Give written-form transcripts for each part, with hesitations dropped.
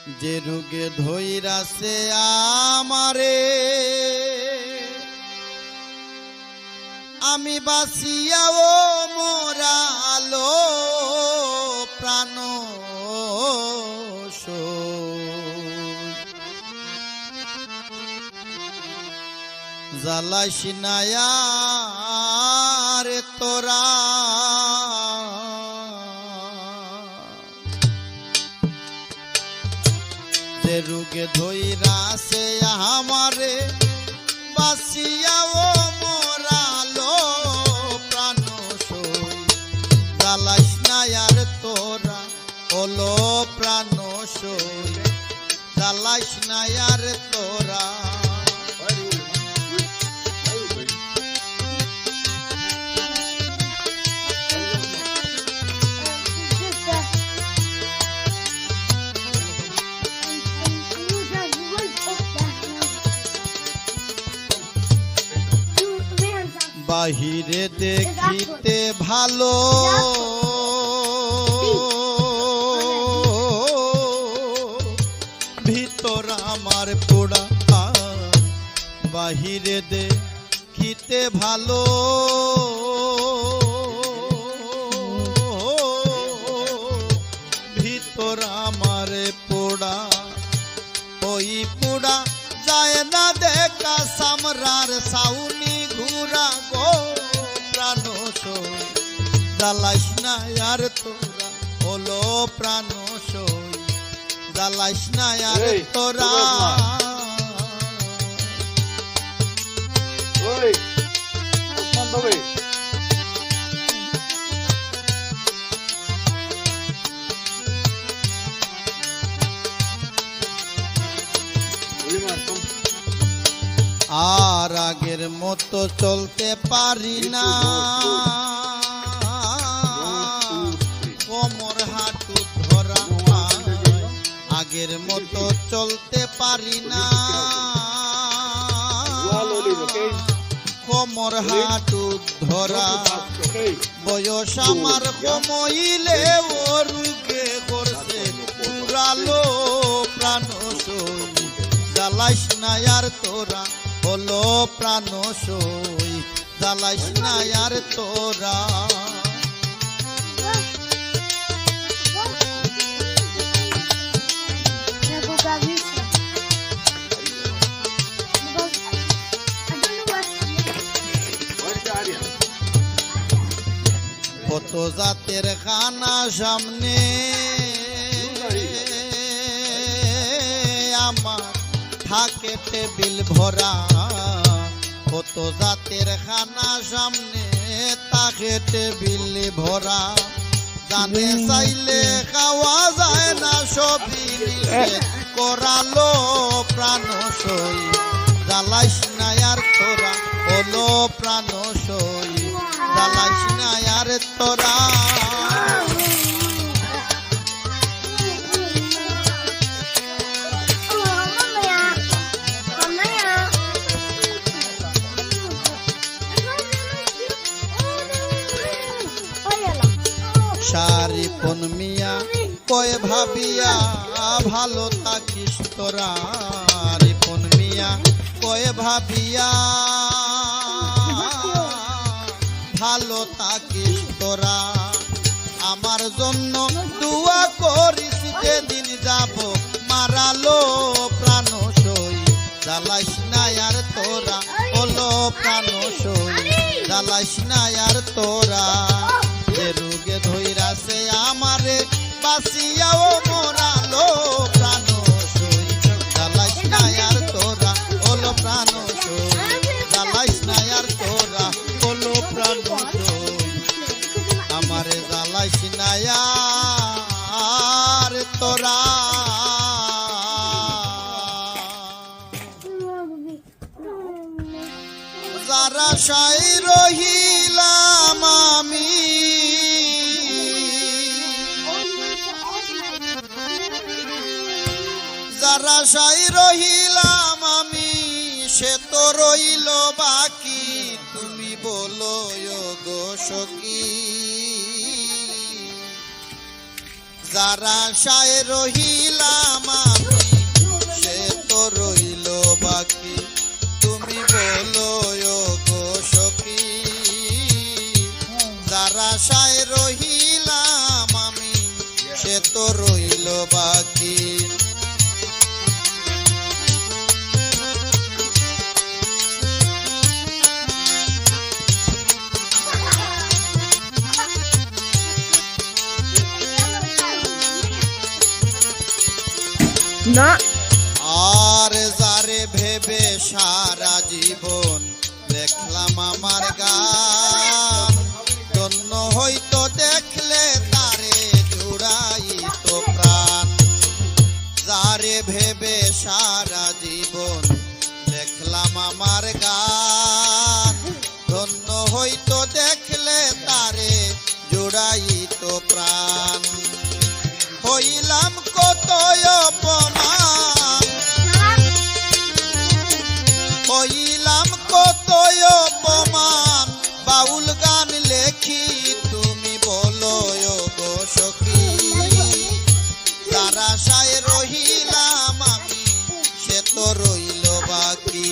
যে রোগে ধইরাছে আমারে আমি বাঁচিয়াও মোরালো প্রাণ জ্বালাইস না আর তোরা যে রোগে ধইরাছে আমারে বাঁচিয়াও মোরালো প্রাণ জ্বালাইস না আর তোরা হলো প্রাণ জ্বালাইস না আর তোরা বাহিরে দেখিতে ভালো ভিতর আমার পোড়া বাহিরে দেখিতে ভালো ভিতর আমার পোড়া ওই পোড়া যায় না দেখা সামরার সাউনি ঘুরা গো প্রাণ জ্বালাইস না আর তোরা হলো প্রাণ জ্বালাইস না আর তোরা আর আগের মতো চলতে পারি না কোমর হাঁটু ধরা আগের মতো চলতে পারি না কোমর হাঁটু ধরা বয়স আমার কমইলে ও রুগে করছে পুরালো প্রাণ জ্বালাইস না আর তোরা হলো প্রাণ জ্বালাইস না আর তোরা কত জাতের খানা সামনে আমার থাকে টেবিল ভরা কত জাতের খানা সামনে থাকে টেবিল ভরা জানে চাইলে খাওয়া যায় না সবই নিষেধ করালো প্রাণ জ্বালাইস না আর তোরা হলো প্রাণ জ্বালাইস না আর তোরা শারিপন মিয়া কয় ভাবিয়া ভালো থাকিস তোরা রিপন মিয়া কয় ভাবিয়া ভালো থাকিস তোরা আমার জন্য দুয়া করিস যেদিন যাব মারালো প্রাণ জ্বালাইস না আর তোরা হলো প্রাণ জ্বালাইস না আর তোরা যে রোগে ধইরাছে আমারে বাঁচিয়াও মোরালো প্রাণ জ্বালাইস না আর তোরা হলো প্রাণ জ্বালাইস না আর তোরা হলো প্রাণ আমারে জ্বালাইস না আর তোরা যারা সাই রহিলাম আমি যারা সাই রহিলাম আমি সে তো রইল বাকি তুমি বলো গো সখী যারা সায় রহিলাম না আর যারে ভেবে সারা জীবন দেখলাম আমার গান, ধন্য হইতো দেখলে তারে জুড়াইতো প্রাণ। যারে ভেবে সারা জীবন দেখলাম আমার গান, ধন্য হইতো দেখলে তারে জুড়াইতো প্রাণ। হইলাম কত অপমান, হইলাম কত অপমান, বাউল গান লেখি তুমি বলো গো সখী। যার আশায় রহিলাম আমি সে তো রইল বাকি।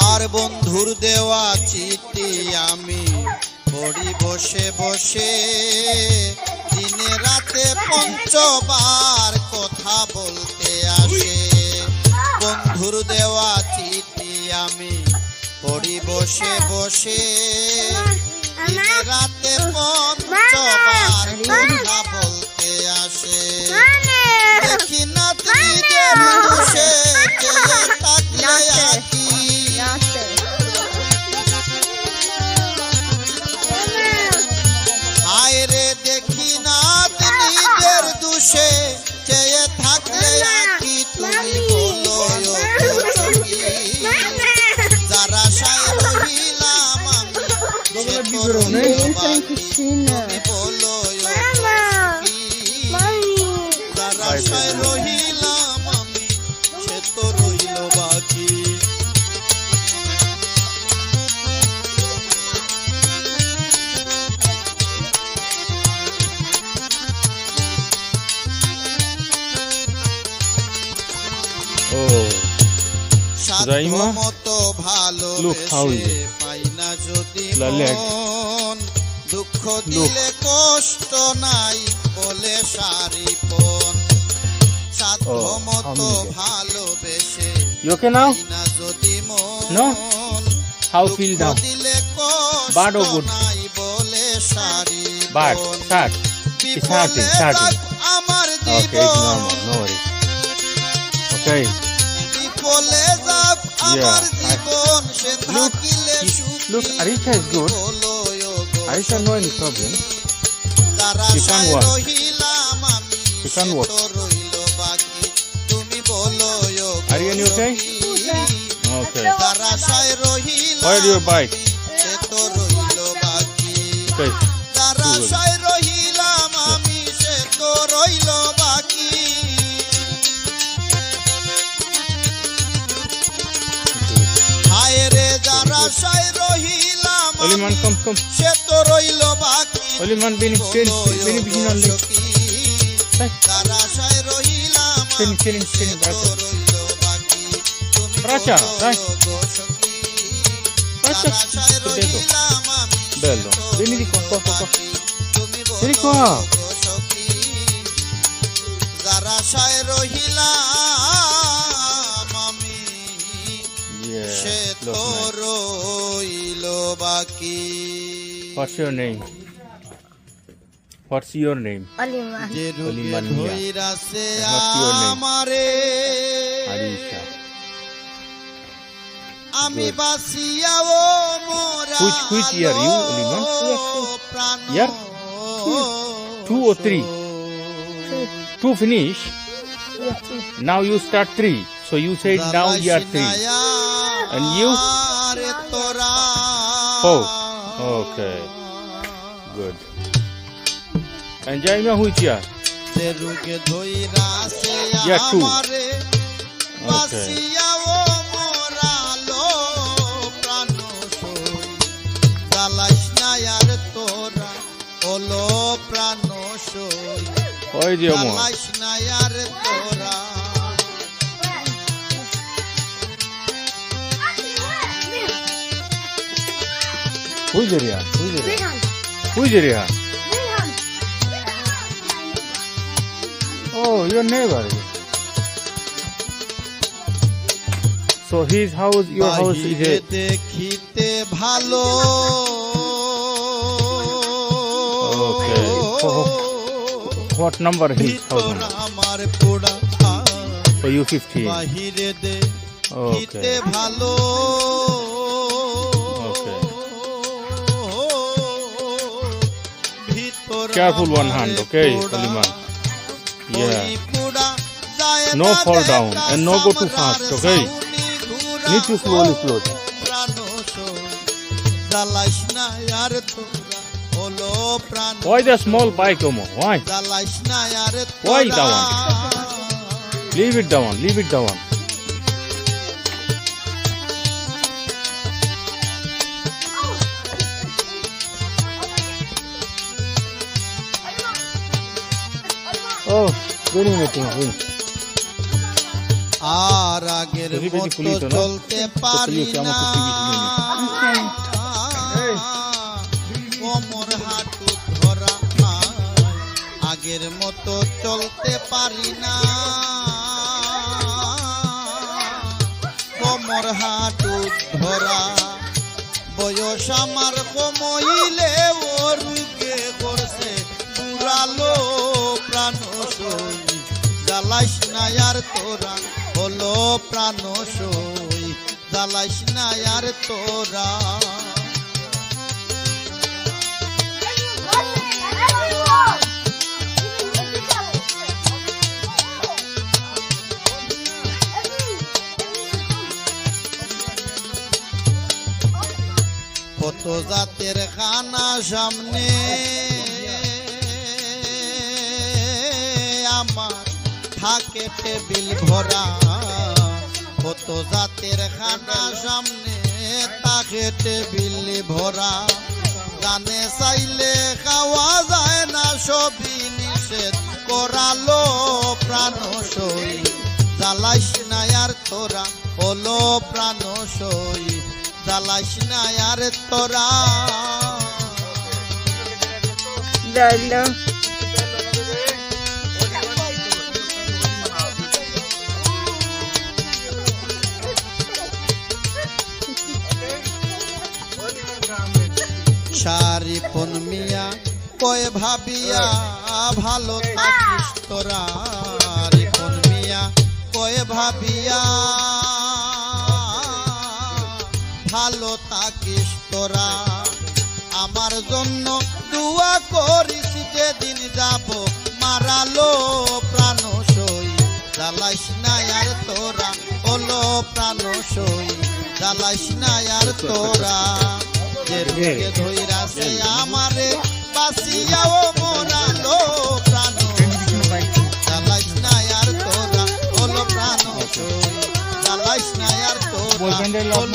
আর বন্ধুর দেওয়া চিঠি আমি পড়ি বসে বসে, দিনে রাতে পঞ্চবার কথা বলতে আসে। বন্ধুর দেওয়া চিঠি আমি পড়ি বসে বসে, দিনে রাতে পঞ্চবার কথা বলতে আসে। দেখি না নিজের দোষে চেয়ে থাকলে আঁকি, হায় রে দেখি না নিজের দোষে চেয়ে থাকলে আঁকি। তুমি বলো গো সখী, যার আশায় রহিলাম আমি সে তো রইল বাকি। তুমি বলো গো সখী, যার আশায় রহিলাম আমি সে তো রইল বাকি। Oh, সাধ্য মতো ভালোবেসে পাই না যদি মন, দুঃখ দিলে কষ্ট নাই বলে সারিপন। সাধ্য মতো ভালোবেসে you okay now? পাই না যদি মন, No? How feel দুঃখ now? দিলে Bad or কষ্ট good? নাই বলে Bad, সারিপন। sad. It's hurting, hurting. আমার Okay, it's Jibon normal, no worries. Okay, বলে যাক আমার Yeah, জীবন সে look, থাকিলে look, সুখী। Arisha is good. বলো গো Arisha, no any problem. যার You can আশায় work. রহিলাম আমি You সে can work. তো রইল বাকি। তুমি বলো গো Are you okay? সখী, Okay. যার আশায় রহিলাম Where your bike? সে তো রইল বাকি। Okay. যার আশায় রহিলাম আমি সে তো রইল বাকি। হায় রে যার আশায় রহিলাম Oliman, come, come. সে তো রইল বাকি। Oliman, beneficial only. Hey, যার আশায় রহিলাম Sitting, sitting, সে sitting, তো Bracha. রইল বাকি। তুমি Bracha, বলো right. গো সখী, Bracha, যার আশায় Bello. রহিলাম আমি সে Bello. তো Vieni di qua, রইল qua, qua, qua. বাকি। তুমি Vieni বলো qua. গো সখী, যার আশায় রহিলাম আমি সে Yeah, তো look nice. রইল বাকি। What's your name? What's your name? অলিমা যে রোগে Oliman Mia. ধইরাছে What's your name? আমারে, Arisha. আমি Good. বাসিয়া ও মোরা Which year you, Oliman? প্রাণ Year? 2 or 3? 2 finish. Now you start 3. So you said now you are 3. And you? তোরা 4. Okay. Good. And Jaima, which year? যে রোগে ধইরাছে Yeah, 2. আমারে, Okay. Basia ও মোরা প্রাণ সই, জ্বালাইস না আর তোরা হলো প্রাণ সই, Why is your mom? জ্বালাইস না আর তোরা। Who is Rihan? Who is Rihan? Who is Rihan? Oh, your neighbor. So his house, your house is বাহিরে a দেখিতে ভালো Okay. what number his house ভিতর number? আমার পোড়া So you 15. বাহিরে দেখিতে Okay. ভালো Okay. ভিতর Careful one আমার hand, okay, পোড়া। Suleiman. ওই Yeah. পোড়া যায় No না fall down দেখা and no go too সামরার fast, okay? সাউনি ঘুরা Need to slowly, slowly. প্রাণ জ্বালাইস না আর তোরা হলো প্রাণ Why the small bike, Omo? Why? জ্বালাইস না আর Why that তোরা Leave it down, leave it down. Oh, very nice. আর আগের Very, very মতো fully, no? চলতে পারি Totally, না okay, কোমর হাঁটু ধরা আগের মতো চলতে পারি না কোমর হাঁটু ধরা বয়স আমার কমইলে ওরুকে করছে পুরালো প্রাণ সই জ্বালাইস না আর তোরা হলো প্রাণ সই জ্বালাইস না আর তোরা কত জাতের খানা সামনে আমার থাকে টেবিল ভরা কত জাতের খানা সামনে থাকে টেবিল ভরা জানে চাইলে খাওয়া যায় না সবই নিষেধ করালো প্রাণ সই জ্বালাইস না আর তোরা হলো প্রাণ সই জ্বালাইস না আর তোরা Dalo. সারি পন মিয়া কয় ভাবিয়া ভালো থাকিস তোরা রিপন মিয়া কয় ভাবিয়া ভালো থাকিস তোরা আমার জন্য দুয়া করিস যেদিন যাব মারালো প্রাণ সই জ্বালাইস না আর তোরা হলো প্রাণ সই জ্বালাইস না আর তোরা যে রোগে ধইরাছে আমারে বাসিয়াও মরালো প্রাণ জ্বালাইস না আর তোরা হলো প্রাণ সই জ্বালাইস না আর তোরা হলো